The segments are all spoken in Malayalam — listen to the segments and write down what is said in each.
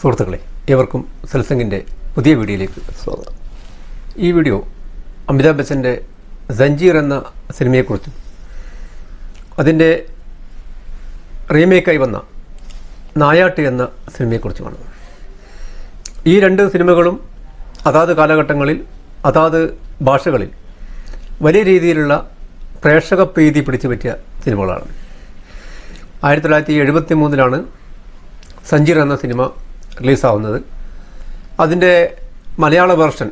സുഹൃത്തുക്കളെ, ഏവർക്കും സെൽസിങ്ങിൻ്റെ പുതിയ വീഡിയോയിലേക്ക് സ്വാഗതം. ഈ വീഡിയോ അമിതാഭ് ബച്ചൻ്റെ സഞ്ജീർ എന്ന സിനിമയെക്കുറിച്ചും അതിൻ്റെ റീമേക്കായി വന്ന നായാട്ട് എന്ന സിനിമയെക്കുറിച്ചുമാണ്. ഈ രണ്ട് സിനിമകളും അതാത് കാലഘട്ടങ്ങളിൽ അതാത് ഭാഷകളിൽ വലിയ രീതിയിലുള്ള പ്രേക്ഷക പ്രീതി പിടിച്ചു പറ്റിയ സിനിമകളാണ്. 1973 സഞ്ജീർ എന്ന സിനിമ റിലീസാവുന്നത്. അതിൻ്റെ മലയാള വേർഷൻ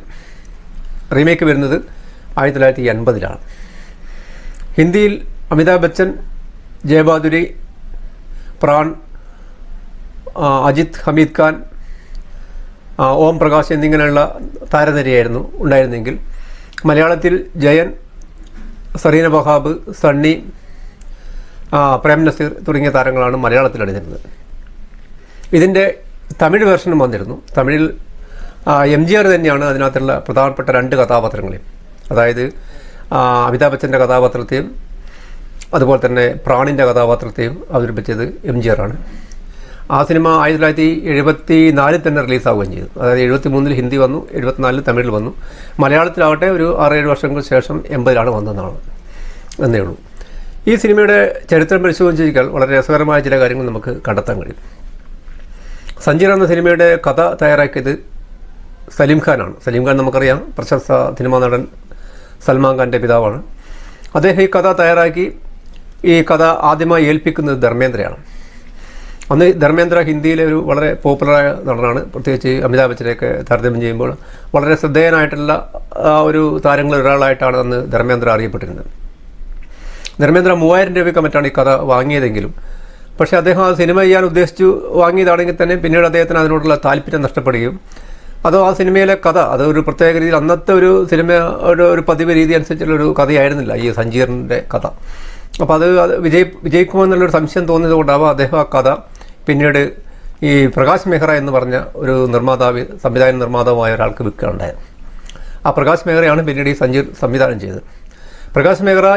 റീമേക്ക് വരുന്നത് 1980 ഹിന്ദിയിൽ അമിതാഭ് ബച്ചൻ, ജയബാദുരി, പ്രാൺ, അജിത്, ഹമീദ് ഖാൻ, ഓം പ്രകാശ് എന്നിങ്ങനെയുള്ള താരനിരയായിരുന്നു ഉണ്ടായിരുന്നെങ്കിൽ മലയാളത്തിൽ ജയൻ, സറീന വഹാബ്, സണ്ണി, പ്രേം നസീർ തുടങ്ങിയ താരങ്ങളാണ് മലയാളത്തിൽ അണിഞ്ഞിരുന്നത്. ഇതിൻ്റെ തമിഴ് വേർഷനും വന്നിരുന്നു. തമിഴിൽ MGR തന്നെയാണ് അതിനകത്തുള്ള പ്രധാനപ്പെട്ട രണ്ട് കഥാപാത്രങ്ങളെയും, അതായത് അമിതാഭ് ബച്ചൻ്റെ കഥാപാത്രത്തെയും അതുപോലെ തന്നെ പ്രാണിൻ്റെ കഥാപാത്രത്തെയും അവതരിപ്പിച്ചത് MGR ആണ്. ആ സിനിമ 1974 തന്നെ റിലീസാവുകയും ചെയ്തു. അതായത് 73 ഹിന്ദി വന്നു, 74 തമിഴിൽ വന്നു. മലയാളത്തിലാവട്ടെ ഒരു 6-7 വർഷങ്ങൾക്ക് ശേഷം 80 വന്നതാണ് എന്നേ ഉള്ളൂ. ഈ സിനിമയുടെ ചരിത്രം പരിശോധിച്ചാൽ വളരെ രസകരമായ ചില കാര്യങ്ങൾ നമുക്ക് കണ്ടെത്താൻ കഴിയും. സഞ്ജീർ എന്ന സിനിമയുടെ കഥ തയ്യാറാക്കിയത് സലീം ഖാനാണ്. സലീം ഖാൻ നമുക്കറിയാം, പ്രശസ്ത സിനിമാ നടൻ സൽമാൻ ഖാൻ്റെ പിതാവാണ്. അദ്ദേഹം ഈ കഥ തയ്യാറാക്കി ഈ കഥ ആദ്യമായി ഏൽപ്പിക്കുന്നത് ധർമ്മേന്ദ്രയാണ്. അന്ന് ധർമ്മേന്ദ്ര ഹിന്ദിയിലെ ഒരു വളരെ പോപ്പുലറായ നടനാണ്. പ്രത്യേകിച്ച് അമിതാഭ് ബച്ചനെയൊക്കെ താരതമ്യം ചെയ്യുമ്പോൾ വളരെ ശ്രദ്ധേയനായിട്ടുള്ള ഒരു താരങ്ങളിൽ ഒരാളായിട്ടാണ് അന്ന് ധർമ്മേന്ദ്ര അറിയപ്പെട്ടിരുന്നത്. ധർമ്മേന്ദ്ര 3000 രൂപയ്ക്ക് മറ്റാണ് ഈ കഥ വാങ്ങിയതെങ്കിലും പക്ഷേ അദ്ദേഹം ആ സിനിമ ചെയ്യാൻ ഉദ്ദേശിച്ചു വാങ്ങിയതാണെങ്കിൽ തന്നെ പിന്നീട് അദ്ദേഹത്തിന് അതിനോടുള്ള താല്പര്യം നഷ്ടപ്പെടുകയും അതോ ആ സിനിമയിലെ കഥ അത് ഒരു പ്രത്യേക രീതിയിൽ അന്നത്തെ ഒരു സിനിമയുടെ ഒരു പതിവ് രീതി അനുസരിച്ചുള്ളൊരു കഥയായിരുന്നില്ല ഈ സഞ്ജീറിൻ്റെ കഥ. അപ്പോൾ അത് വിജയിക്കുമെന്നുള്ളൊരു സംശയം തോന്നിയതുകൊണ്ടാവാം അദ്ദേഹം ആ കഥ പിന്നീട് ഈ പ്രകാശ് മെഹ്റ എന്ന് പറഞ്ഞ ഒരു സംവിധാന നിർമ്മാതാവായ ഒരാൾക്ക് വിൽക്കുകയുണ്ടായത്. ആ പ്രകാശ് മെഹ്റയാണ് പിന്നീട് ഈ സഞ്ജീർ സംവിധാനം ചെയ്തത്. പ്രകാശ് മെഹ്റ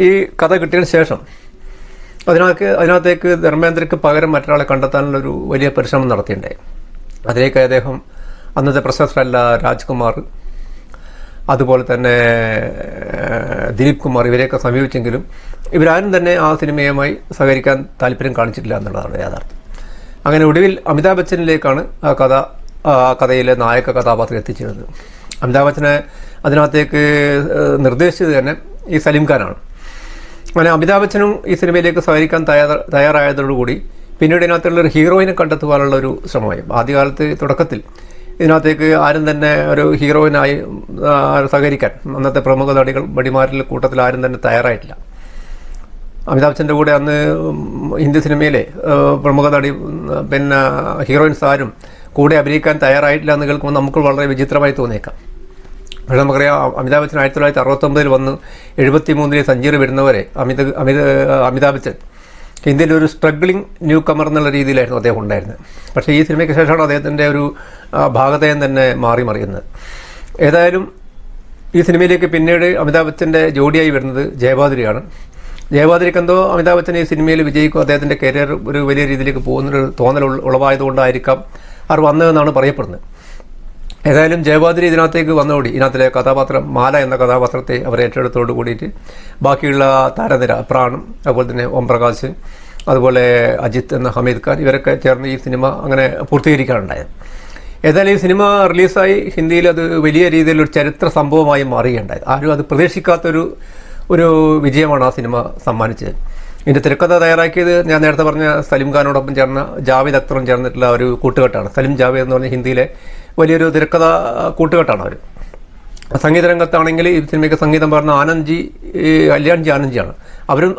ഈ കഥ കിട്ടിയതിന് ശേഷം അതിനകത്തേക്ക് ധർമ്മേന്ദ്രയ്ക്ക് പകരം മറ്റൊരാളെ കണ്ടെത്താനുള്ളൊരു വലിയ പരിശ്രമം നടത്തിയിട്ടുണ്ടായി. അതിലേക്ക് അദ്ദേഹം അന്നത്തെ പ്രശസ്തരല്ല രാജ്കുമാർ, അതുപോലെ തന്നെ ദിലീപ് കുമാർ ഇവരെയൊക്കെ സമീപിച്ചെങ്കിലും ഇവരാരും തന്നെ ആ സിനിമയുമായി സഹകരിക്കാൻ താല്പര്യം കാണിച്ചിട്ടില്ല എന്നുള്ളതാണ് യാഥാർത്ഥ്യം. അങ്ങനെ ഒടുവിൽ അമിതാഭ് ബച്ചനിലേക്കാണ് ആ കഥയിലെ നായക കഥാപാത്രം എത്തിച്ചത്. അമിതാഭ് ബച്ചനെ അതിനകത്തേക്ക് നിർദ്ദേശിച്ചത് തന്നെ ഈ സലീം ഖാനാണ്. അങ്ങനെ അമിതാഭ് ബച്ചനും ഈ സിനിമയിലേക്ക് സഹകരിക്കാൻ തയ്യാറായതോടുകൂടി പിന്നീട് ഇതിനകത്തുള്ളൊരു ഹീറോയിനെ കണ്ടെത്തുവാനുള്ളൊരു ശ്രമമായി. ആദ്യകാലത്ത് തുടക്കത്തിൽ ഇതിനകത്തേക്ക് ആരും തന്നെ ഒരു ഹീറോയിനായി സഹകരിക്കാൻ അന്നത്തെ പ്രമുഖ നടിമാരിൽ കൂട്ടത്തിൽ ആരും തന്നെ തയ്യാറായിട്ടില്ല. അമിതാഭ് ബച്ചൻ്റെ കൂടെ അന്ന് ഹിന്ദി സിനിമയിലെ പ്രമുഖ നടി പിന്നെ ഹീറോയിൻസ് ആരും കൂടെ അഭിനയിക്കാൻ തയ്യാറായിട്ടില്ല എന്ന് കേൾക്കുമ്പോൾ നമുക്ക് വളരെ വിചിത്രമായി തോന്നിയേക്കാം. പക്ഷേ നമുക്കറിയാം, അമിതാഭ് ബച്ചൻ 1969 വന്ന് 73 സഞ്ജീർ വരുന്നവരെ അമിതാഭ് ബച്ചൻ ഹിന്ദിയിൽ ഒരു സ്ട്രഗ്ലിംഗ് ന്യൂ കമർ എന്നുള്ള രീതിയിലായിരുന്നു അദ്ദേഹം ഉണ്ടായിരുന്നത്. പക്ഷേ ഈ സിനിമയ്ക്ക് ശേഷമാണ് അദ്ദേഹത്തിൻ്റെ ഒരു ഭാഗതയം തന്നെ മറിയുന്നത്. ഏതായാലും ഈ സിനിമയിലേക്ക് പിന്നീട് അമിതാഭ് ബച്ചൻ്റെ ജോഡിയായി വരുന്നത് ജയബാദുരിയാണ്. ജയബാദുരിക്ക് എന്തോ അമിതാഭ് ബച്ചൻ ഈ സിനിമയിൽ വിജയിക്കും, അദ്ദേഹത്തിൻ്റെ കരിയർ ഒരു വലിയ രീതിയിലേക്ക് പോകുന്നൊരു തോന്നൽ ഉളവായതുകൊണ്ടായിരിക്കാം അവർ വന്നതെന്നാണ് പറയപ്പെടുന്നത്. ഏതായാലും ജയബാദുരി ഇതിനകത്തേക്ക് വന്നതോടെ ഇതിനകത്തിലെ കഥാപാത്രം മാല എന്ന കഥാപാത്രത്തെ അവർ ഏറ്റെടുത്തോട് കൂടിയിട്ട് ബാക്കിയുള്ള താരനിര പ്രാണും അതുപോലെ തന്നെ ഓം പ്രകാശ്, അതുപോലെ അജിത് എന്ന ഹമീദ് ഖാൻ ഇവരൊക്കെ ചേർന്ന് ഈ സിനിമ അങ്ങനെ പൂർത്തീകരിക്കാനുണ്ടായത്. ഏതായാലും ഈ സിനിമ റിലീസായി ഹിന്ദിയിൽ അത് വലിയ രീതിയിലൊരു ചരിത്ര സംഭവമായി മാറുകയുണ്ടായത്. ആരും അത് പ്രതീക്ഷിക്കാത്തൊരു വിജയമാണ് ആ സിനിമ സമ്മാനിച്ചത്. ഇതിൻ്റെ തിരക്കഥ തയ്യാറാക്കിയത് ഞാൻ നേരത്തെ പറഞ്ഞ സലീം ഖാനോടൊപ്പം ചേർന്ന ജാവേദ് അക്തറും ചേർന്നിട്ടുള്ള ഒരു കൂട്ടുകെട്ടാണ്. സലീം ജാവേദ് എന്ന് പറഞ്ഞ ഹിന്ദിയിലെ വലിയൊരു തിരക്കഥ കൂട്ടുകെട്ടാണ് അവർ. സംഗീത രംഗത്താണെങ്കിൽ ഈ സിനിമയ്ക്ക് സംഗീതം പറഞ്ഞ കല്യാൺജി ആനന്ദ്ജിയാണ്.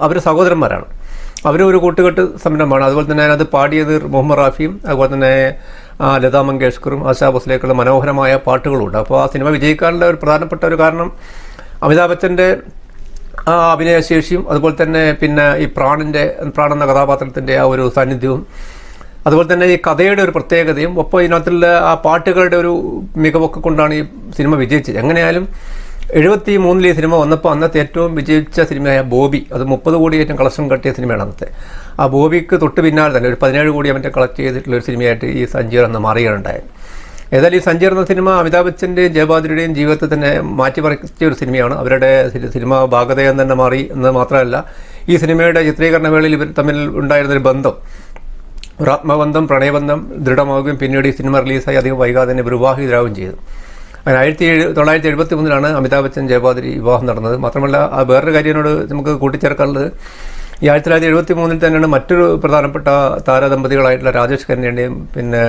അവർ സഹോദരന്മാരാണ്. അവരും ഒരു കൂട്ടുകെട്ട് സംരംഭമാണ്. അതുപോലെ തന്നെ അത് പാടിയത് മുഹമ്മദ് റാഫിയും അതുപോലെ തന്നെ ലതാ മങ്കേഷ്കറും ആശാ ഭോസ്ലേക്കുള്ള മനോഹരമായ പാട്ടുകളുണ്ട്. അപ്പോൾ ആ സിനിമ വിജയിക്കാനുള്ള ഒരു പ്രധാനപ്പെട്ട ഒരു കാരണം അമിതാഭ് ബച്ചൻ്റെ അഭിനയശേഷിയും അതുപോലെ തന്നെ പിന്നെ ഈ പ്രാൺ എന്ന കഥാപാത്രത്തിൻ്റെ ആ ഒരു സാന്നിധ്യവും അതുപോലെ തന്നെ ഈ കഥയുടെ ഒരു പ്രത്യേകതയും ഒപ്പം ഇതിനകത്തുള്ള ആ പാട്ടുകളുടെ ഒരു മികവൊക്കെ കൊണ്ടാണ് ഈ സിനിമ വിജയിച്ചത്. എങ്ങനെയായാലും 73 ഈ സിനിമ വന്നപ്പോൾ അന്നത്തെ ഏറ്റവും വിജയിച്ച സിനിമയായ ബോബി, അത് 30 കോടി ഏറ്റവും കളക്ഷൻ കട്ടിയ സിനിമയാണ് അന്നത്തെ. ആ ബോബിക്ക് തൊട്ട് പിന്നാലെ തന്നെ ഒരു 17 കോടി അവൻ്റെ കളക്ട് ചെയ്തിട്ടുള്ള ഒരു സിനിമയായിട്ട് ഈ സഞ്ജീർ എന്ന് മാറുകയുണ്ടായത്. ഏതായാലും ഈ സഞ്ജീർ എന്ന സിനിമ അമിതാഭ് ബച്ചൻ്റെയും ജയബാദ്രിയുടെയും ജീവിതത്തിൽ തന്നെ മാറ്റിമറിച്ച ഒരു സിനിമയാണ്. അവരുടെ സിനിമ ഭാഗതയം തന്നെ മാറി എന്ന് മാത്രമല്ല, ഈ സിനിമയുടെ ചിത്രീകരണ വേളയിൽ ഇവർ തമ്മിൽ ഉണ്ടായിരുന്നൊരു ബന്ധം, ഒരു ആത്മബന്ധം, പ്രണയബന്ധം ദൃഢമാവുകയും പിന്നീട് ഈ സിനിമ റിലീസായി അധികം വൈകാതെ തന്നെ വിവാഹിതരാവുകയും ചെയ്തു. അങ്ങനെ 1973 അമിതാഭ് ബച്ചൻ ജയബാദ്രി വിവാഹം നടന്നത്. മാത്രമല്ല വേറൊരു കാര്യത്തിനോട് നമുക്ക് കൂട്ടിച്ചേർക്കാനുള്ളത്, ഈ 1973 തന്നെയാണ് മറ്റൊരു പ്രധാനപ്പെട്ട താരദമ്പതികളായിട്ടുള്ള രാജേഷ് ഖന്നയുടെയും പിന്നെ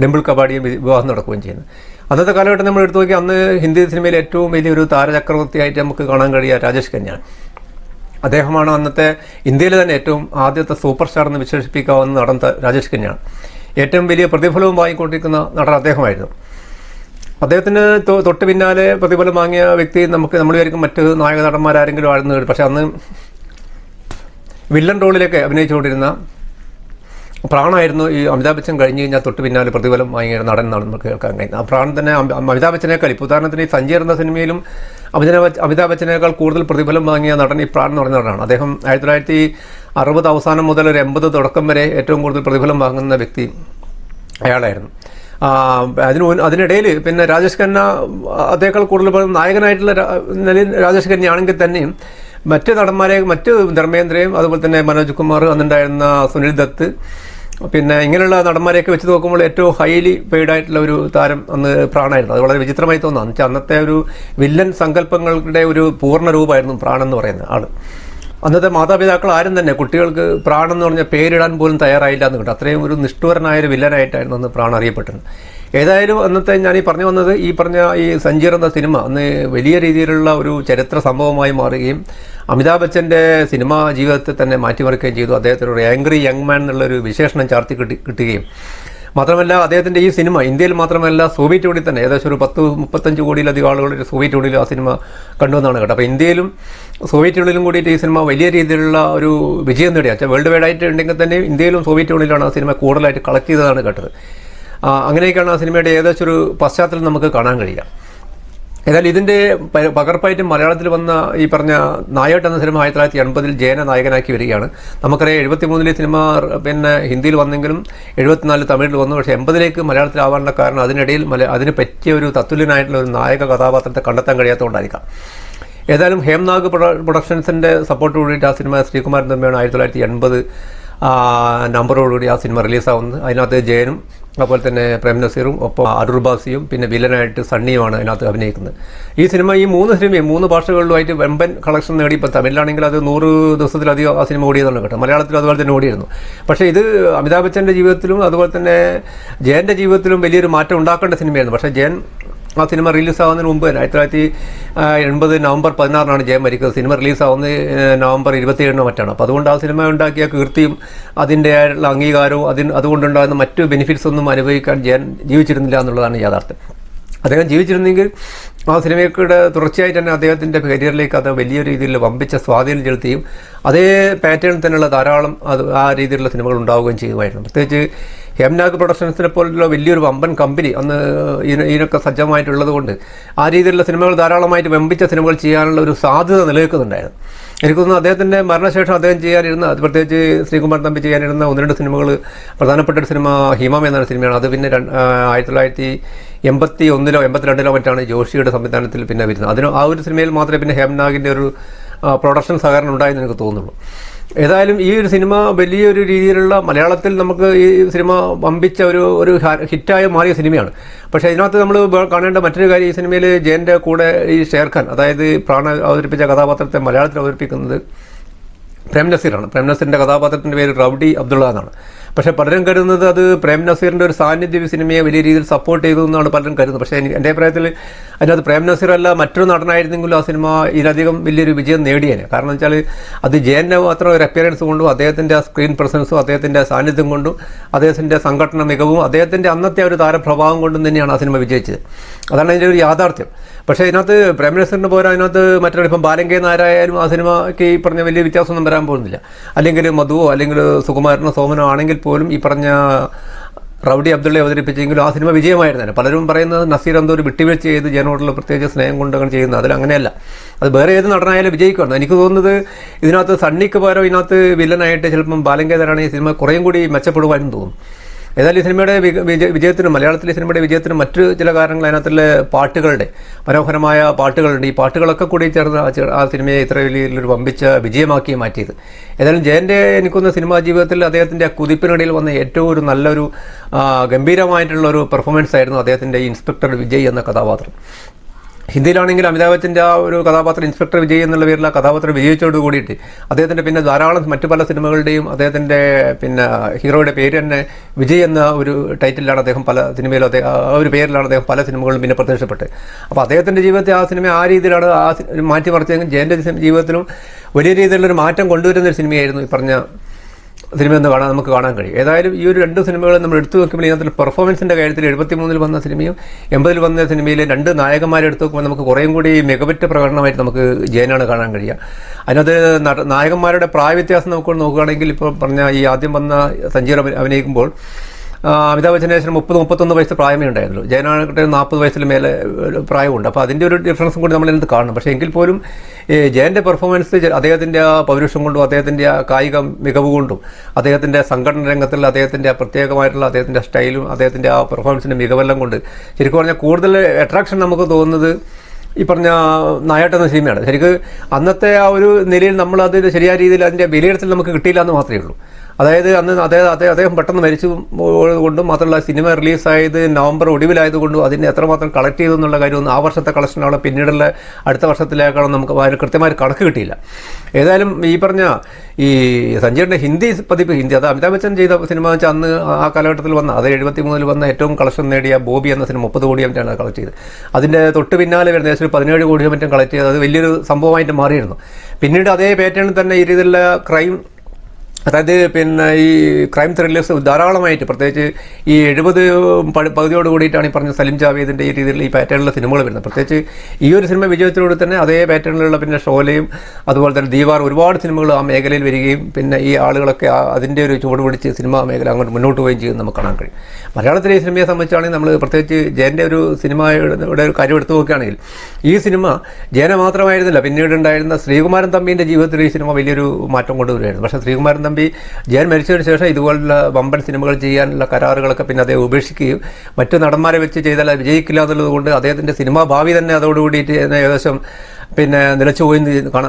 ഡിംപിൾ കപാഡിയും വിവാഹം നടക്കുകയും ചെയ്യുന്നത്. അന്നത്തെ കാലഘട്ടം നമ്മൾ എടുത്തു നോക്കി, അന്ന് ഹിന്ദി സിനിമയിൽ ഏറ്റവും വലിയൊരു താരചക്രവർത്തിയായിട്ട് നമുക്ക് കാണാൻ കഴിയുക രാജേഷ് ഖന്നയാണ്. അദ്ദേഹമാണ് അന്നത്തെ ഇന്ത്യയിൽ തന്നെ ഏറ്റവും ആദ്യത്തെ സൂപ്പർ സ്റ്റാർ എന്ന് വിശേഷിപ്പിക്കാവുന്ന നടൻ രാജേഷ് ഖന്നയാണ്. ഏറ്റവും വലിയ പ്രതിഫലവും വാങ്ങിക്കൊണ്ടിരിക്കുന്ന നടൻ അദ്ദേഹമായിരുന്നു. അദ്ദേഹത്തിന് തൊട്ട് പിന്നാലെ പ്രതിഫലം വാങ്ങിയ വ്യക്തി നമ്മൾ വിചാരിക്കും മറ്റ് നായക നടന്മാരാരെങ്കിലും ആയിരുന്നു. പക്ഷേ അന്ന് വില്ലൻ റോളിലൊക്കെ അഭിനയിച്ചുകൊണ്ടിരുന്ന പ്രാണായിരുന്നു ഈ അമിതാഭ് ബച്ചൻ കഴിഞ്ഞ് കഴിഞ്ഞാൽ തൊട്ട് പിന്നാലെ പ്രതിഫലം വാങ്ങിയ നടൻ എന്നാണ് നമുക്ക് കേൾക്കാൻ കഴിയുന്നത്. ആ പ്രാൺ തന്നെ അമിതാഭ് ബച്ചനേക്കാൾ, ഇപ്പോൾ ഉദാഹരണത്തിന് ഈ സഞ്ജീർ എന്ന സിനിമയിലും അമിതാഭ് ബച്ചനേക്കാൾ കൂടുതൽ പ്രതിഫലം വാങ്ങിയ നടൻ ഈ പ്രാൺ എന്ന് പറഞ്ഞ നടനാണ്. അദ്ദേഹം 1960 അവസാനം മുതൽ ഒരു 80 തുടക്കം വരെ ഏറ്റവും കൂടുതൽ പ്രതിഫലം വാങ്ങുന്ന വ്യക്തി അയാളായിരുന്നു. അതിനിടയിൽ പിന്നെ രാജേഷ് ഖന്ന അതേക്കാൾ കൂടുതൽ നായകനായിട്ടുള്ള നിലയിൽ രാജേഷ് ഖന്നയാണെങ്കിൽ തന്നെയും മറ്റ് നടന്മാരെ, മറ്റ് ധർമ്മേന്ദ്രയും അതുപോലെ തന്നെ മനോജ് കുമാർ, അന്നുണ്ടായിരുന്ന സുനിൽ ദത്ത്, പിന്നെ ഇങ്ങനെയുള്ള നടന്മാരെയൊക്കെ വെച്ച് നോക്കുമ്പോൾ ഏറ്റവും ഹൈലി പെയ്ഡായിട്ടുള്ള ഒരു താരം അന്ന് പ്രാണായിരുന്നു. അത് വളരെ വിചിത്രമായി തോന്നുന്നു. എന്നുവെച്ചാൽ അന്നത്തെ ഒരു വില്ലൻ സങ്കല്പങ്ങളുടെ ഒരു പൂർണ്ണ രൂപമായിരുന്നു പ്രാൺ എന്ന് പറയുന്ന ആൾ. അന്നത്തെ മാതാപിതാക്കൾ ആരും തന്നെ കുട്ടികൾക്ക് പ്രാൺ എന്ന് പറഞ്ഞ പേരിടാൻ പോലും തയ്യാറായില്ല എന്ന് കേട്ടോ. അത്രയും ഒരു നിഷ്ഠൂരനായൊരു വില്ലനായിട്ടായിരുന്നു അന്ന് പ്രാൺ അറിയപ്പെട്ടത്. ഏതായാലും അന്നത്തെ ഞാൻ പറഞ്ഞു വന്നത്, ഈ സഞ്ജീർ എന്ന സിനിമ അന്ന് വലിയ രീതിയിലുള്ള ഒരു ചരിത്ര സംഭവമായി മാറുകയും അമിതാഭ് ബച്ചൻ്റെ സിനിമാ ജീവിതത്തെ തന്നെ മാറ്റിമറിക്കുകയും ചെയ്തു. അദ്ദേഹത്തിന് ഒരു ആംഗ്രി യങ് മാൻ എന്നുള്ളൊരു വിശേഷണം ചാർത്തി കിട്ടുകയും മാത്രമല്ല, അദ്ദേഹത്തിൻ്റെ ഈ സിനിമ ഇന്ത്യയിൽ മാത്രമല്ല സോവിയറ്റ് യൂണിയൻ തന്നെ ഏകദേശം ഒരു 35 കോടിയിലധികം ആളുകൾ സോവിയറ്റ് യൂണിയനിൽ ആ സിനിമ കണ്ടുവെന്നാണ് കേട്ടോ. അപ്പോൾ ഇന്ത്യയിലും സോവിയറ്റ് യൂണിയനിലും കൂടിയിട്ട് ഈ സിനിമ വലിയ രീതിയിലുള്ള ഒരു വിജയം നേടിയ, വേൾഡ് വൈഡായിട്ട് ഉണ്ടെങ്കിൽ തന്നെ ഇന്ത്യയിലും സോവിയറ്റ് യൂണിയനിലാണ് ആ സിനിമ കൂടുതലായിട്ട് കളക്ട് ചെയ്തതാണ് കേട്ടത്. അങ്ങനെയൊക്കെയാണ് ആ സിനിമയുടെ ഏകദേശം ഒരു പശ്ചാത്തലം നമുക്ക് കാണാൻ കഴിയുക. ഏതായാലും ഇതിൻ്റെ പകർപ്പായിട്ട് മലയാളത്തിൽ വന്ന ഈ പറഞ്ഞ നായോട്ട് എന്ന സിനിമ 1980 ജയനെ നായകനാക്കി വരികയാണ്. നമുക്കറിയാം 73 സിനിമ പിന്നെ ഹിന്ദിയിൽ വന്നെങ്കിലും 74 തമിഴിൽ വന്നു. പക്ഷേ 80 മലയാളത്തിലാവാനുള്ള കാരണം അതിനിടയിൽ അതിന് പറ്റിയ ഒരു തത്തുല്യനായിട്ടുള്ള ഒരു നായക കഥാപാത്രത്തെ കണ്ടെത്താൻ കഴിയാത്തതുകൊണ്ടായിരിക്കാം. ഏതായാലും ഹേംനാഗ് പ്രൊഡക്ഷൻസിൻ്റെ സപ്പോർട്ട് കൂടിയിട്ട് ആ സിനിമ ശ്രീകുമാരൻ തമ്മിയാണ് 1980 നമ്പറോടുകൂടി ആ സിനിമ റിലീസാവുന്നത്. അതിനകത്ത് ജയനും അതുപോലെ തന്നെ പ്രേം നസീറും ഒപ്പം അടൂർ ബാസിയും പിന്നെ വില്ലനായിട്ട് സണ്ണിയുമാണ് അതിനകത്ത് അഭിനയിക്കുന്നത്. ഈ സിനിമ ഈ 3 ഭാഷകളിലുമായിട്ട് വെമ്പൻ കളക്ഷൻ നേടി. ഇപ്പോൾ തമിഴിലാണെങ്കിൽ അത് 100 ദിവസത്തിലധികം ആ സിനിമ ഓടിയതാണ് കേട്ടോ. മലയാളത്തിലും അതുപോലെ തന്നെ ഓടിയിരുന്നു. പക്ഷേ ഇത് അമിതാഭ് ബച്ചൻ്റെ ജീവിതത്തിലും അതുപോലെ തന്നെ ജയൻ്റെ ജീവിതത്തിലും വലിയൊരു മാറ്റം ഉണ്ടാക്കേണ്ട സിനിമയായിരുന്നു. പക്ഷേ ജയൻ ആ സിനിമ റിലീസാവുന്നതിന് മുമ്പ് 1980 നവംബർ 16 ജയൻ മരിക്കുന്നത്. സിനിമ റിലീസാവുന്നത് നവംബർ 27 മറ്റാണ്. അപ്പോൾ അതുകൊണ്ട് ആ സിനിമ ഉണ്ടാക്കിയ കീർത്തിയും അതിൻ്റെ അംഗീകാരവും അതുകൊണ്ടുണ്ടാകുന്ന മറ്റു ബെനിഫിറ്റ്സ് ഒന്നും അനുഭവിക്കാൻ ജയൻ ജീവിച്ചിരുന്നില്ല എന്നുള്ളതാണ് യാഥാർത്ഥ്യം. അദ്ദേഹം ജീവിച്ചിരുന്നെങ്കിൽ ആ സിനിമയുടെ തുടർച്ചയായിട്ട് തന്നെ അദ്ദേഹത്തിൻ്റെ കരിയറിലേക്ക് അത് വലിയ രീതിയിൽ വമ്പിച്ച സ്വാധീനം ചെലുത്തുകയും അതേ പാറ്റേണിൽ തന്നെയുള്ള ധാരാളം ആ രീതിയിലുള്ള സിനിമകൾ ഉണ്ടാവുകയും ചെയ്യുമായിരുന്നു. പ്രത്യേകിച്ച് ഹേംനാഗ് പ്രൊഡക്ഷൻസിനെ പോലുള്ള വലിയൊരു വമ്പൻ കമ്പനി അന്ന് ഇതിനൊക്കെ സജ്ജമായിട്ടുള്ളത് കൊണ്ട് ആ രീതിയിലുള്ള സിനിമകൾ ധാരാളമായിട്ട് വമ്പിച്ച സിനിമകൾ ചെയ്യാനുള്ള ഒരു സാധ്യത നിലനിൽക്കുന്നുണ്ടായിരുന്നു. എനിക്ക് തോന്നുന്നു അദ്ദേഹത്തിൻ്റെ മരണശേഷം അദ്ദേഹം ചെയ്യാനിരുന്ന, അത് പ്രത്യേകിച്ച് ശ്രീകുമാരൻ തമ്പി ചെയ്യാനിരുന്ന 1-2 സിനിമകൾ, പ്രധാനപ്പെട്ട ഒരു സിനിമ ഹിമം എന്നൊരു സിനിമയാണ്. അത് പിന്നെ 1981 82 മറ്റാണ് ജോഷിയുടെ സംവിധാനത്തിൽ പിന്നെ വരുന്നത്. ആ ഒരു സിനിമയിൽ മാത്രമേ പിന്നെ ഹേംനാഗിൻ്റെ ഒരു പ്രൊഡക്ഷൻ സഹകരണം ഉണ്ടായെന്ന് എനിക്ക് തോന്നുള്ളൂ. ഏതായാലും ഈ ഒരു സിനിമ വലിയൊരു രീതിയിലുള്ള മലയാളത്തിൽ നമുക്ക് ഈ സിനിമ വമ്പിച്ച ഒരു ഹിറ്റായി മാറിയ സിനിമയാണ്. പക്ഷേ ഇതിനകത്ത് നമ്മൾ കാണേണ്ട മറ്റൊരു കാര്യം, ഈ സിനിമയിൽ ജയൻ്റെ കൂടെ ഈ ഷേർഖാൻ, അതായത് പ്രാണ അവതരിപ്പിച്ച കഥാപാത്രത്തെ മലയാളത്തിൽ അവതരിപ്പിക്കുന്നത് പ്രേം നസീറാണ്. പ്രേം നസീറിൻ്റെ കഥാപാത്രത്തിൻ്റെ പേര് റൗഡി അബ്ദുള്ള എന്നാണ്. പക്ഷേ പലരും കരുതുന്നത് അത് പ്രേം നസീറിൻ്റെ ഒരു സാന്നിധ്യം ഈ സിനിമയെ വലിയ രീതിയിൽ സപ്പോർട്ട് ചെയ്തു എന്നാണ് പലരും കരുതുന്നത്. പക്ഷേ എൻ്റെ അഭിപ്രായത്തിൽ അതിനകത്ത് പ്രേം നസീർ അല്ല മറ്റൊരു നടനായിരുന്നെങ്കിലും ആ സിനിമ ഇതിലധികം വലിയൊരു വിജയം നേടിയേനെ. കാരണം എന്ന് വെച്ചാൽ അത് ജയൻ്റെ മാത്രം ഒരു അപ്പിയറൻസ് കൊണ്ടും അദ്ദേഹത്തിൻ്റെ ആ സ്ക്രീൻ പ്രസൻസും അദ്ദേഹത്തിൻ്റെ സാന്നിധ്യം കൊണ്ടും അദ്ദേഹത്തിൻ്റെ സംഘടന മികവും അദ്ദേഹത്തിൻ്റെ അന്നത്തെ ഒരു താരപ്രഭാവം കൊണ്ടും തന്നെയാണ് ആ സിനിമ വിജയിച്ചത്. അതാണ് അതിൻ്റെ ഒരു യാഥാർത്ഥ്യം. പക്ഷേ ഇതിനകത്ത് പ്രേം നസീറിന് പോരാ, അതിനകത്ത് മറ്റൊരു ഇപ്പം ബാലങ്കേ നായരായാലും ആ സിനിമയ്ക്ക് ഈ പറഞ്ഞ വലിയ വ്യത്യാസമൊന്നും വരാൻ പോകുന്നില്ല. അല്ലെങ്കിൽ മധുവോ അല്ലെങ്കിൽ സുകുമാരനോ സോമനോ ആണെങ്കിൽ പോലും ഈ പറഞ്ഞ റൗഡി അബ്ദുള്ളയെ അവതരിപ്പിച്ചെങ്കിലും ആ സിനിമ വിജയമായിരുന്നേനെ. പലരും പറയുന്നത് നസീർ എന്തോ ഒരു വിട്ടുവീഴ്ച ചെയ്ത് ജയനോടുള്ള പ്രത്യേകിച്ച് സ്നേഹം കൊണ്ടങ്ങനെ ചെയ്യുന്നത്. അതിലങ്ങനെയല്ല, അത് വേറെ ഏത് നടനായാലും വിജയിക്കുമായിരുന്നു. എനിക്ക് തോന്നുന്നത് ഇതിനകത്ത് സണ്ണിക്ക് പകരം ഇതിനകത്ത് വില്ലനായിട്ട് ചിലപ്പം ബാലങ്കേതരാണ് ഈ സിനിമ കുറേയും കൂടി മെച്ചപ്പെടുവാനും തോന്നും. ഏതായാലും ഈ സിനിമയുടെ വിജയത്തിനും മലയാളത്തിലെ സിനിമയുടെ വിജയത്തിനും മറ്റു ചില കാരണങ്ങൾ അതിനകത്തുള്ള പാട്ടുകളുടെ മനോഹരമായ പാട്ടുകളുണ്ട്. ഈ പാട്ടുകളൊക്കെ കൂടി ചേർന്ന് ആ സിനിമയെ ഇത്ര വലിയൊരു വമ്പിച്ച വിജയമാക്കി മാറ്റിയത്. ഏതായാലും ജയൻ്റെ എനിക്കൊന്ന് സിനിമാ ജീവിതത്തിൽ അദ്ദേഹത്തിൻ്റെ ആ കുതിപ്പിനിടയിൽ വന്ന ഏറ്റവും ഒരു നല്ലൊരു ഗംഭീരമായിട്ടുള്ളൊരു പെർഫോമൻസ് ആയിരുന്നു അദ്ദേഹത്തിൻ്റെ ഇൻസ്പെക്ടർ വിജയ് എന്ന കഥാപാത്രം. ഹിന്ദിയിലാണെങ്കിൽ അമിതാഭ് ബച്ചൻ്റെ ആ ഒരു കഥാപാത്രം ഇൻസ്പെക്ടർ വിജയ് എന്നുള്ള പേരിൽ ആ കഥാപാത്രം വിജയിച്ചോട് കൂടിയിട്ട് അദ്ദേഹത്തിൻ്റെ പിന്നെ ധാരാളം മറ്റു പല സിനിമകളുടെയും അദ്ദേഹത്തിൻ്റെ പിന്നെ ഹീറോയുടെ പേര് തന്നെ വിജയ് എന്ന ഒരു ടൈറ്റിലാണ് അദ്ദേഹം പല സിനിമയിലും ആ ഒരു പേരിലാണ് അദ്ദേഹം പല സിനിമകളും പിന്നെ പ്രത്യക്ഷപ്പെട്ടത്. അപ്പോൾ അദ്ദേഹത്തിൻ്റെ ജീവിതത്തെ ആ സിനിമ ആ രീതിയിലാണ് മാറ്റിമറിച്ചെങ്കിൽ ജയൻ്റെ ജീവിതത്തിലും വലിയ രീതിയിലുള്ളൊരു മാറ്റം കൊണ്ടുവരുന്നൊരു സിനിമയായിരുന്നു ഈ പറഞ്ഞ സിനിമ എന്ന് നമുക്ക് കാണാൻ കഴിയും. ഏതായാലും ഈ ഒരു രണ്ട് സിനിമകളും നമ്മൾ എടുത്തു നോക്കുമ്പോൾ ഇതിനകത്ത് പെർഫോമൻസിൻ്റെ കാര്യത്തിൽ 73 വന്ന സിനിമയും 80 വന്ന സിനിമയിലെ രണ്ട് നായകന്മാരെ എടുത്തു നോക്കുമ്പോൾ നമുക്ക് കുറേയും കൂടി മികവുറ്റ പ്രകടനമായിട്ട് നമുക്ക് ജയനാണ് കാണാൻ കഴിയുക. അതിനകത്ത് നായകന്മാരുടെ പ്രായ വ്യത്യാസം നമുക്ക് നോക്കുകയാണെങ്കിൽ ഇപ്പോൾ പറഞ്ഞ ഈ ആദ്യം വന്ന സഞ്ജീർ അഭിനയിക്കുമ്പോൾ അമിതാഭ് ബച്ചന് ശേഷം 30-31 വയസ്സ് പ്രായമേ ഉണ്ടായിരുന്നു. ജയനാകട്ടെ 40 വയസ്സിൽ മേലെ പ്രായമുണ്ട്. അപ്പോൾ അതിൻ്റെ ഒരു ഡിഫറൻസും കൂടി നമ്മളിത് കാണണം. പക്ഷേ എങ്കിൽ പോലും ജയൻ്റെ പെർഫോമൻസ് അദ്ദേഹത്തിൻ്റെ ആ പൗരുഷം കൊണ്ടും അദ്ദേഹത്തിൻ്റെ ആ കായിക മികവ് കൊണ്ടും അദ്ദേഹത്തിൻ്റെ സംഘടന രംഗത്തുള്ള അദ്ദേഹത്തിൻ്റെ പ്രത്യേകമായിട്ടുള്ള അദ്ദേഹത്തിൻ്റെ സ്റ്റൈലും അദ്ദേഹത്തിൻ്റെ ആ പെർഫോമൻസിൻ്റെ മികവെല്ലാം കൊണ്ട് ശരിക്കും പറഞ്ഞാൽ കൂടുതൽ അട്രാക്ഷൻ നമുക്ക് തോന്നുന്നത് ഈ പറഞ്ഞ നായാട്ട് എന്ന സിനിമയാണ്. ശരിക്കും അന്നത്തെ ആ ഒരു നിലയിൽ നമ്മളത് ശരിയായ രീതിയിൽ അതിൻ്റെ വിലയിരുത്തൽ നമുക്ക് കിട്ടിയില്ല എന്ന് മാത്രമേ ഉള്ളൂ. അതായത് അന്ന് അദ്ദേഹം പെട്ടെന്ന് മരിച്ചു കൊണ്ടും മാത്രമല്ല സിനിമ റിലീസായത് നവംബർ ഒടുവിലായതുകൊണ്ടും അതിനെ എത്രമാത്രം കളക്ട് ചെയ്തു എന്നുള്ള കാര്യമൊന്നും ആ വർഷത്തെ കളക്ഷനാണ് പിന്നീടുള്ള അടുത്ത വർഷത്തിലേക്കാണ് നമുക്ക് കൃത്യമായ കണക്ക് കിട്ടിയില്ല. ഏതായാലും ഈ പറഞ്ഞ ഈ സഞ്ജയുടെ ഹിന്ദി പതിപ്പ് അത് അമിതാഭ് ബച്ചൻ ചെയ്ത സിനിമ വെച്ചാൽ അന്ന് ആ കാലഘട്ടത്തിൽ വന്ന അത് 73 വന്ന ഏറ്റവും കളക്ഷൻ നേടിയ ബോബി എന്ന സിനിമ 30 കോടി മറ്റാണ് കളക്ട് ചെയ്തത്. അതിൻ്റെ തൊട്ട് പിന്നാലെ വരുന്ന ഏകദേശം 17 കോടി മറ്റും കളക്ട് ചെയ്തത്. അത് വലിയൊരു സംഭവമായിട്ട് മാറിയിരുന്നു. പിന്നീട് അതേ പാറ്റേണിൽ തന്നെ ഈ രീതിയിലുള്ള ക്രൈം, അതായത് പിന്നെ ഈ ക്രൈം ത്രില്ലേഴ്സ് ധാരാളമായിട്ട് പ്രത്യേകിച്ച് ഈ 70 പകുതിയോട് കൂടിയിട്ടാണ് ഈ പറഞ്ഞ സലിം ജാവേദിൻ്റെ ഈ രീതിയിലുള്ള ഈ പാറ്റേണിലുള്ള സിനിമകൾ വരുന്നത്. പ്രത്യേകിച്ച് ഈ ഒരു സിനിമ വിജയത്തിലൂടെ തന്നെ അതേ പാറ്റേണിലുള്ള പിന്നെ ഷോലയും അതുപോലെ തന്നെ ദീവാർ ഒരുപാട് സിനിമകൾ ആ മേഖലയിൽ വരികയും പിന്നെ ഈ ആളുകളൊക്കെ അതിൻ്റെ ഒരു ചുവട് പിടിച്ച് സിനിമാ മേഖല അങ്ങോട്ട് മുന്നോട്ട് പോവുകയും ചെയ്യുന്നത് നമുക്ക് കാണാൻ കഴിയും. മലയാളത്തിലെ ഈ സിനിമയെ സംബന്ധിച്ചാണെങ്കിൽ നമ്മൾ പ്രത്യേകിച്ച് ജയൻ്റെ ഒരു സിനിമയുടെ ഒരു കാര്യം എടുത്തു നോക്കുകയാണെങ്കിൽ ഈ സിനിമ ജയനെ മാത്രമായിരുന്നില്ല, പിന്നീടുണ്ടായിരുന്ന ശ്രീകുമാരൻ തമ്പിൻ്റെ ജീവിതത്തിൽ ഈ സിനിമ വലിയൊരു മാറ്റം കൊണ്ടുവരുമായിരുന്നു. പക്ഷേ ശ്രീകുമാരൻ തമ്പി ജയൻ മരിച്ചതിന് ശേഷം ഇതുപോലുള്ള വമ്പൻ സിനിമകൾ ചെയ്യാനുള്ള കരാറുകളൊക്കെ പിന്നെ അദ്ദേഹം ഉപേക്ഷിക്കുകയും മറ്റു നടന്മാരെ വെച്ച് ചെയ്താൽ അത് വിജയിക്കില്ല എന്നുള്ളത് കൊണ്ട് അദ്ദേഹത്തിൻ്റെ സിനിമാ ഭാവി തന്നെ അതോടുകൂടിയിട്ട് ഏകദേശം പിന്നെ നിലച്ചുപോയി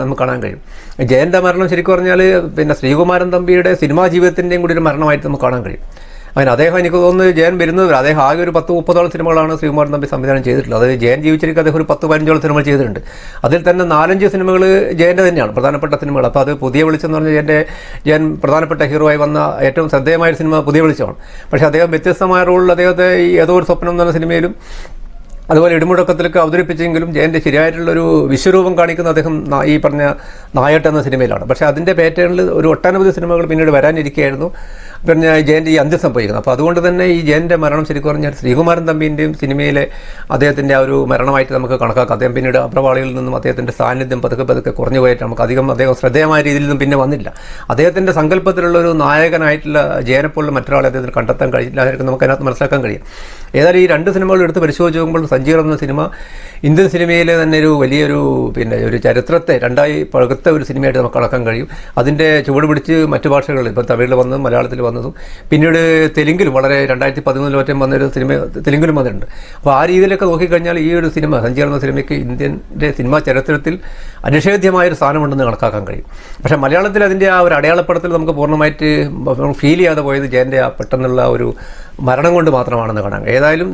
നമുക്ക് കാണാൻ കഴിയും. ജയൻ്റെ മരണം ശരിക്കും പറഞ്ഞാൽ പിന്നെ ശ്രീകുമാരൻ തമ്പിയുടെ സിനിമാ ജീവിതത്തിൻ്റെയും കൂടി ഒരു മരണമായിട്ട് നമുക്ക് കാണാൻ കഴിയും. അങ്ങനെ അദ്ദേഹം എനിക്ക് തോന്നുന്നത് ജയൻ വരുന്നത് അദ്ദേഹം ആകെ ഒരു 10-30 സിനിമകളാണ് ശ്രീകുമാരൻ തമ്പി സംവിധാനം ചെയ്തിട്ടുള്ളത്. അത് ജയൻ ജീവിച്ചിരിക്കും അദ്ദേഹം ഒരു 10-15 സിനിമകൾ ചെയ്തിട്ടുണ്ട്. അതിൽ തന്നെ 4-5 സിനിമകൾ ജയൻ്റെ തന്നെയാണ് പ്രധാനപ്പെട്ട സിനിമകൾ. അപ്പോൾ അത് പുതിയ വെളിച്ചെന്ന് പറഞ്ഞാൽ ജയൻ പ്രധാനപ്പെട്ട ഹീറോ ആയി വന്ന ഏറ്റവും ശ്രദ്ധേയമായ സിനിമ പുതിയ വെളിച്ചമാണ്. പക്ഷേ അദ്ദേഹം വ്യത്യസ്തമായ റോളിൽ അദ്ദേഹത്തെ ഈ ഏതോ ഒരു സ്വപ്നം എന്ന സിനിമയിലും അതുപോലെ ഇടിമുഴക്കത്തിലൊക്കെ അവതരിപ്പിച്ചെങ്കിലും ജയൻ്റെ ശരിയായിട്ടുള്ളൊരു വിശ്വരൂപം കാണിക്കുന്ന അദ്ദേഹം ഈ പറഞ്ഞ നായട്ട് എന്ന സിനിമയിലാണ്. പക്ഷേ അതിൻ്റെ പാറ്റേണിൽ ഒരു ഒട്ടനവധി സിനിമകൾ പിന്നീട് വരാനിരിക്കുകയായിരുന്നു പിന്നെ ജയൻ്റെ ഈ അന്ത്യം സംഭവിക്കുന്നത്. അപ്പോൾ അതുകൊണ്ട് തന്നെ ഈ ജയൻ്റെ മരണം ശരിക്കും പറഞ്ഞാൽ ശ്രീകുമാരൻ തമ്പിൻ്റെയും സിനിമയിലെ അദ്ദേഹത്തിൻ്റെ ആ ഒരു മരണമായിട്ട് നമുക്ക് കണക്കാക്കാം. അദ്ദേഹം പിന്നീട് അപ്രവാളികളിൽ നിന്നും അദ്ദേഹത്തിൻ്റെ സാന്നിധ്യം പതുക്കെ കുറഞ്ഞു പോയിട്ട് നമുക്ക് അധികം അദ്ദേഹം ശ്രദ്ധേയമായ രീതിയിൽ നിന്നും പിന്നെ വന്നില്ല. അദ്ദേഹത്തിൻ്റെ സങ്കല്പത്തിലുള്ള ഒരു നായകനായിട്ടുള്ള ജയനെപ്പോലുള്ള മറ്റൊരാളെ അദ്ദേഹത്തിന് കണ്ടെത്താൻ കഴിയില്ല. അതായിരിക്കും നമുക്ക് അതിനകത്ത് മനസ്സിലാക്കാൻ കഴിയും. ഏതായാലും ഈ രണ്ട് സിനിമകൾ എടുത്ത് പരിശോധിച്ച് നോക്കുമ്പോൾ സഞ്ജീർ എന്ന സിനിമ ഇന്ത്യൻ സിനിമയിലെ തന്നെ ഒരു വലിയൊരു പിന്നെ ഒരു ചരിത്രത്തെ രണ്ടായി പഴുത്ത ഒരു സിനിമയായിട്ട് നമുക്ക് കണക്കാൻ കഴിയും. അതിൻ്റെ ചുവട് പിടിച്ച് മറ്റു ഭാഷകളിൽ ഇപ്പം തമിഴിൽ വന്നതും മലയാളത്തിൽ വന്നതും പിന്നീട് തെലുങ്കിലും വളരെ 2013 മറ്റും വന്നൊരു സിനിമ തെലുങ്കിലും വന്നിട്ടുണ്ട്. അപ്പോൾ ആ രീതിയിലൊക്കെ നോക്കിക്കഴിഞ്ഞാൽ ഈ ഒരു സിനിമ സഞ്ജീർ എന്ന സിനിമയ്ക്ക് ഇന്ത്യൻ്റെ സിനിമാ ചരിത്രത്തിൽ അനിഷേധ്യമായൊരു സ്ഥാനമുണ്ടെന്ന് കണക്കാക്കാൻ കഴിയും. പക്ഷേ മലയാളത്തിൽ അതിൻ്റെ ആ ഒരു അടയാളപ്പെടുത്തൽ നമുക്ക് പൂർണ്ണമായിട്ട് ഫീൽ ചെയ്യാതെ പോയത് ജയൻ്റെ ആ പെട്ടെന്നുള്ള ഒരു മരണം കൊണ്ട് മാത്രമാണെന്ന് കാണാം. ഏതായാലും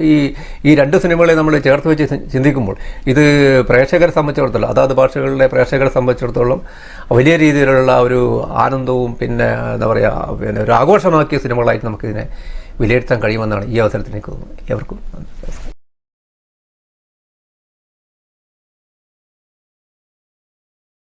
ഈ രണ്ട് സിനിമകളെ നമ്മൾ ചേർത്ത് വെച്ച് ചിന്തിക്കുമ്പോൾ ഇത് പ്രേക്ഷകരെ സംബന്ധിച്ചിടത്തോളം അതാത് ഭാഷകളിലെ പ്രേക്ഷകരെ സംബന്ധിച്ചിടത്തോളം വലിയ രീതിയിലുള്ള ഒരു ആനന്ദവും പിന്നെ എന്താ പറയുക പിന്നെ ഒരു ആഘോഷമാക്കിയ സിനിമകളായിട്ട് നമുക്കിതിനെ വിലയിരുത്താൻ കഴിയുമെന്നാണ് ഈ അവസരത്തിൽ എനിക്ക് തോന്നുന്നത്. എവർക്കും